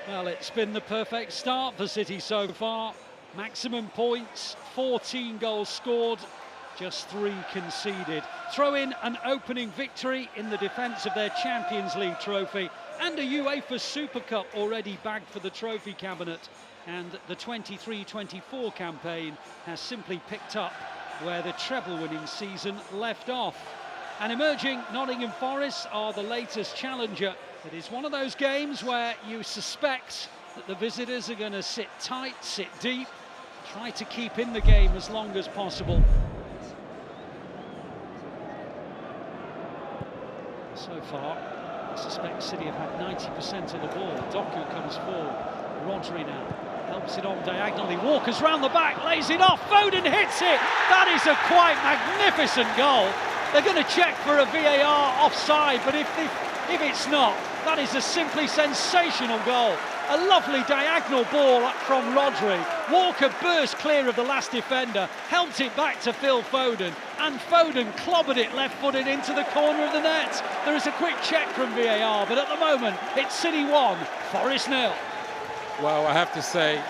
Well, it's been the perfect start for City so far. Maximum points, 14 goals scored, just 3 conceded. Throw in an opening victory in the defence of their Champions League trophy and a UEFA Super Cup already bagged for the trophy cabinet. And the 23-24 campaign has simply picked up where the treble-winning season left off. And emerging Nottingham Forest are the latest challenger. It is one of those games where you suspect that the visitors are going to sit tight, sit deep, try to keep in the game as long as possible. So far, I suspect City have had 90% of the ball. Doku comes forward. Rodri now helps it on diagonally. Walker's round the back, lays it off. Foden hits it. That is a quite magnificent goal. They're going to check for a VAR offside, but if it's not, that is a simply sensational goal. A lovely diagonal ball up from Rodri. Walker burst clear of the last defender, helped it back to Phil Foden, and Foden clobbered it left-footed into the corner of the net. There is a quick check from VAR, but at the moment, it's City 1, Forest 0. Well, I have to say,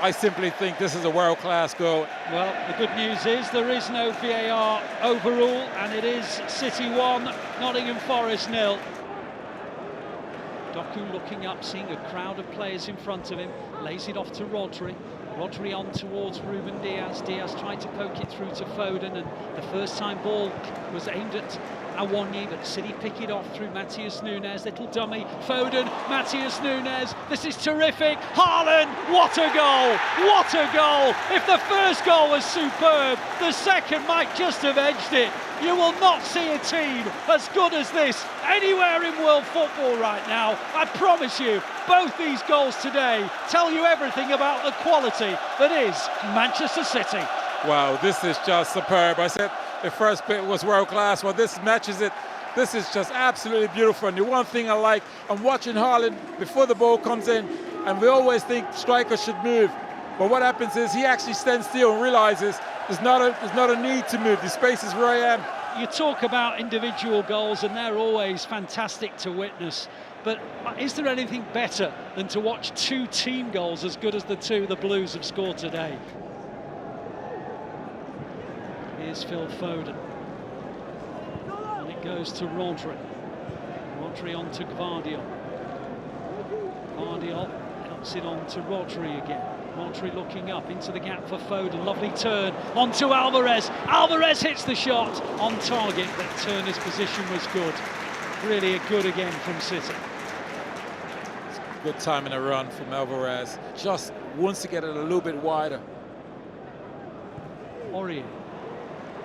I simply think this is a world-class goal. Well, the good news is there is no VAR overrule, and it is City 1, Nottingham Forest 0. Doku looking up, seeing a crowd of players in front of him, lays it off to Rodri. Rodri on towards Ruben Diaz. Diaz tried to poke it through to Foden, and the first time ball was aimed at Awonyi, but City pick it off through Matheus Nunes. Little dummy, Foden, Matheus Nunes. This is terrific. Haaland, what a goal! What a goal! If the first goal was superb, the second might just have edged it. You will not see a team as good as this anywhere in world football right now. I promise you, both these goals today tell you everything about the quality that is Manchester City. Wow, this is just superb. I said the first bit was world class. Well, this matches it. This is just absolutely beautiful. And the one thing I like, I'm watching Haaland before the ball comes in, and we always think strikers should move. But what happens is he actually stands still and realizes there's not a need to move. The space is where I am. You talk about individual goals, and they're always fantastic to witness. But is there anything better than to watch 2 team goals as good as the 2 the Blues have scored today? Here's Phil Foden. And it goes to Rodri. Rodri on to Guardiola. Guardiola helps it on to Rodri again. Rodri looking up into the gap for Foden. Lovely turn onto Alvarez. Alvarez hits the shot on target, but Turner's position was good. Really a good again from City. Good time in a run from Alvarez. Just wants to get it a little bit wider. Aurier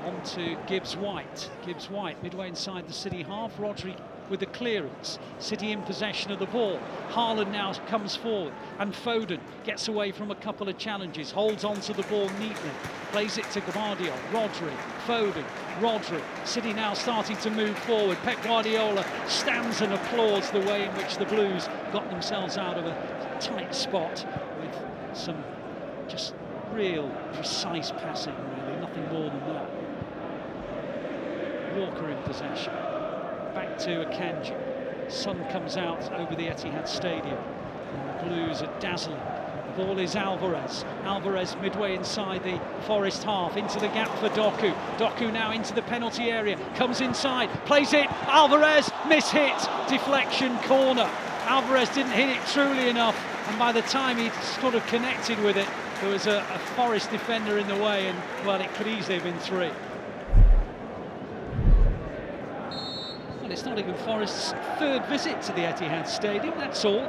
on to Gibbs-White. Gibbs-White midway inside the City half. Rodri with the clearance. City in possession of the ball. Haaland now comes forward, and Foden gets away from a couple of challenges, holds onto the ball neatly, plays it to Guardiola. Rodri, Foden, Rodri. City now starting to move forward. Pep Guardiola stands and applauds the way in which the Blues got themselves out of a tight spot with some just real precise passing, really, nothing more than that. Walker in possession. Back to Akanji. Sun comes out over the Etihad Stadium. And the Blues are dazzling. The ball is Alvarez. Alvarez midway inside the Forest half, into the gap for Doku. Doku now into the penalty area, comes inside, plays it. Alvarez, miss-hit, deflection, corner. Alvarez didn't hit it truly enough, and by the time he sort of connected with it, there was a Forest defender in the way, and well, it could easily have been 3. It's Nottingham Forest's 3rd visit to the Etihad Stadium, that's all.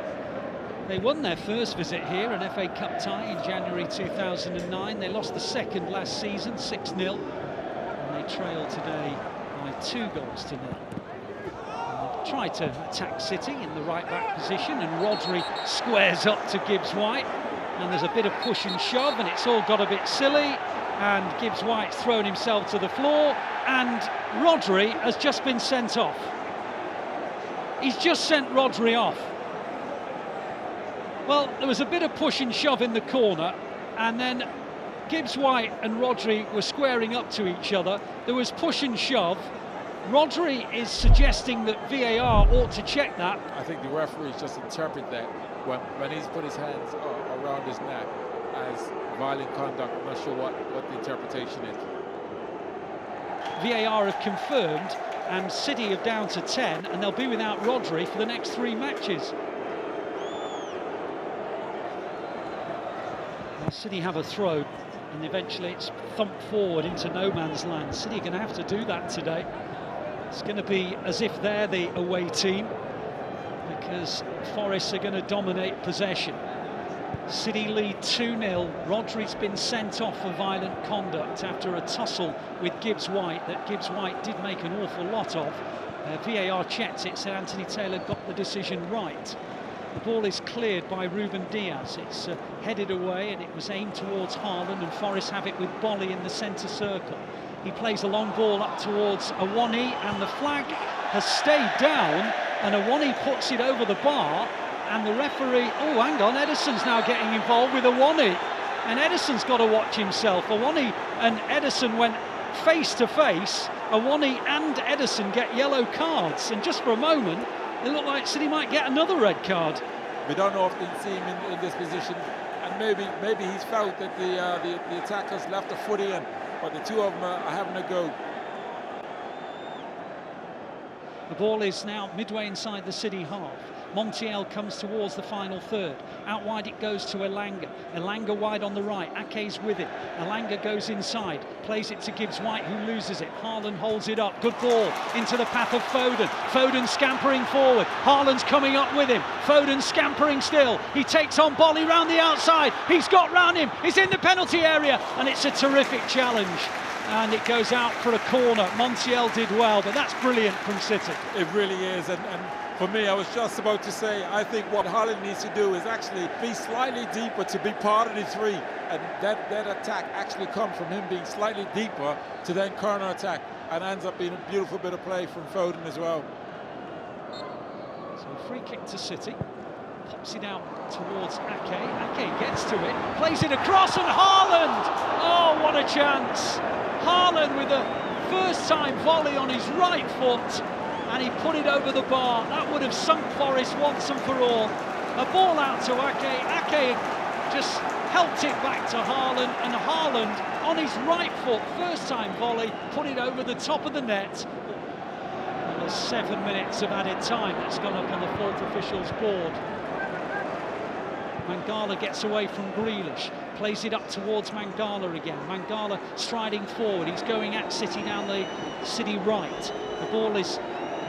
They won their first visit here, an FA Cup tie in January 2009. They lost the second last season, 6-0, and they trailed today by 2 goals to 0. They've tried to attack City in the right-back position, and Rodri squares up to Gibbs-White, and there's a bit of push and shove, and it's all got a bit silly, and Gibbs-White's thrown himself to the floor, and Rodri has just been sent off. He's just sent Rodri off. Well, there was a bit of push and shove in the corner, and then Gibbs-White and Rodri were squaring up to each other. There was push and shove, Rodri is suggesting that VAR ought to check that. I think the referees just interpret that when he's put his hands around his neck as violent conduct. I'm not sure what the interpretation is. VAR have confirmed, and City are down to 10, and they'll be without Rodri for the next 3 matches. Well, City have a throw, and eventually it's thumped forward into no man's land. City are going to have to do that today. It's going to be as if they're the away team, because Forest are going to dominate possession. City lead 2-0. Rodri's been sent off for violent conduct after a tussle with Gibbs-White that Gibbs-White did make an awful lot of. VAR checked it, said Anthony Taylor got the decision right. The ball is cleared by Ruben Diaz. It's headed away, and it was aimed towards Haaland, and Forest have it with Bolly in the centre circle. He plays a long ball up towards Awani, and the flag has stayed down, and Awani puts it over the bar. And the referee, oh, hang on, Ederson's now getting involved with Awani. And Ederson's got to watch himself. Awani and Ederson went face to face. Awani and Ederson get yellow cards. And just for a moment, it looked like City might get another red card. We don't often see him in this position. And maybe he's felt that the attackers left a foot in. But the two of them are having a go. The ball is now midway inside the City half. Montiel comes towards the final third. Out wide it goes to Elanga. Elanga wide on the right. Ake's with it. Elanga goes inside. Plays it to Gibbs-White, who loses it. Haaland holds it up. Good ball into the path of Foden. Foden scampering forward. Haaland's coming up with him. Foden scampering still. He takes on Bolly round the outside. He's got round him. He's in the penalty area. And it's a terrific challenge. And it goes out for a corner. Montiel did well, but that's brilliant from City. It really is. And for me, I was just about to say, I think what Haaland needs to do is actually be slightly deeper to be part of the three. And that attack actually comes from him being slightly deeper to then corner attack. And ends up being a beautiful bit of play from Foden as well. So free kick to City. Pops it out towards Ake. Ake gets to it. Plays it across, and Haaland! Oh, what a chance! Haaland with a first-time volley on his right foot. And he put it over the bar. That would have sunk Forest once and for all. A ball out to Ake. Ake just helped it back to Haaland, and Haaland on his right foot, first time volley, put it over the top of the net. And there's 7 minutes of added time that's gone up on the fourth official's board. Mangala gets away from Grealish, plays it up towards Mangala again. Mangala striding forward, he's going at City down the City right. The ball is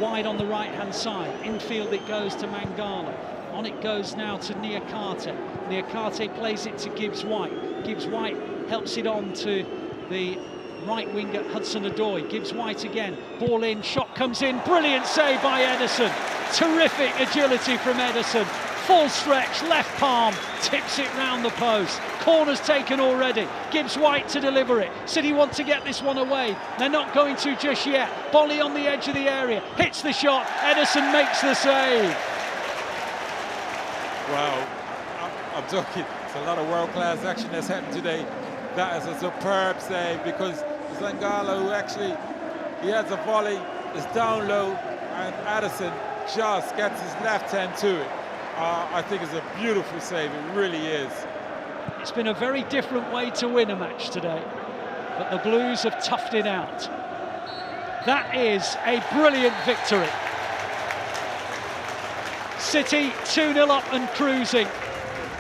wide on the right-hand side. Infield it goes to Mangala. On it goes now to Niakate. Niakate plays it to Gibbs-White. Gibbs-White helps it on to the right winger Hudson-Odoi. Gibbs-White again. Ball in, shot comes in. Brilliant save by Ederson. Terrific agility from Ederson. Full stretch, left palm, tips it round the post. Corner's taken already. Gibbs-White to deliver it. City want to get this one away. They're not going to just yet. Bolly on the edge of the area. Hits the shot. Ederson makes the save. Wow. I'm talking, it's a lot of world-class action that's happened today. That is a superb save, because Zangala, who actually, he has a volley, is down low, and Ederson just gets his left hand to it. I think it's a beautiful save, it really is. It's been a very different way to win a match today, but the Blues have toughed it out. That is a brilliant victory. City 2-0 up and cruising.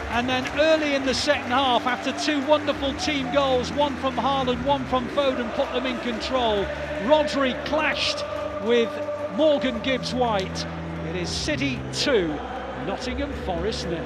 And then early in the second half, after two wonderful team goals, one from Haaland, one from Foden, put them in control. Rodri clashed with Morgan Gibbs-White. It is City 2, Nottingham Forest 0.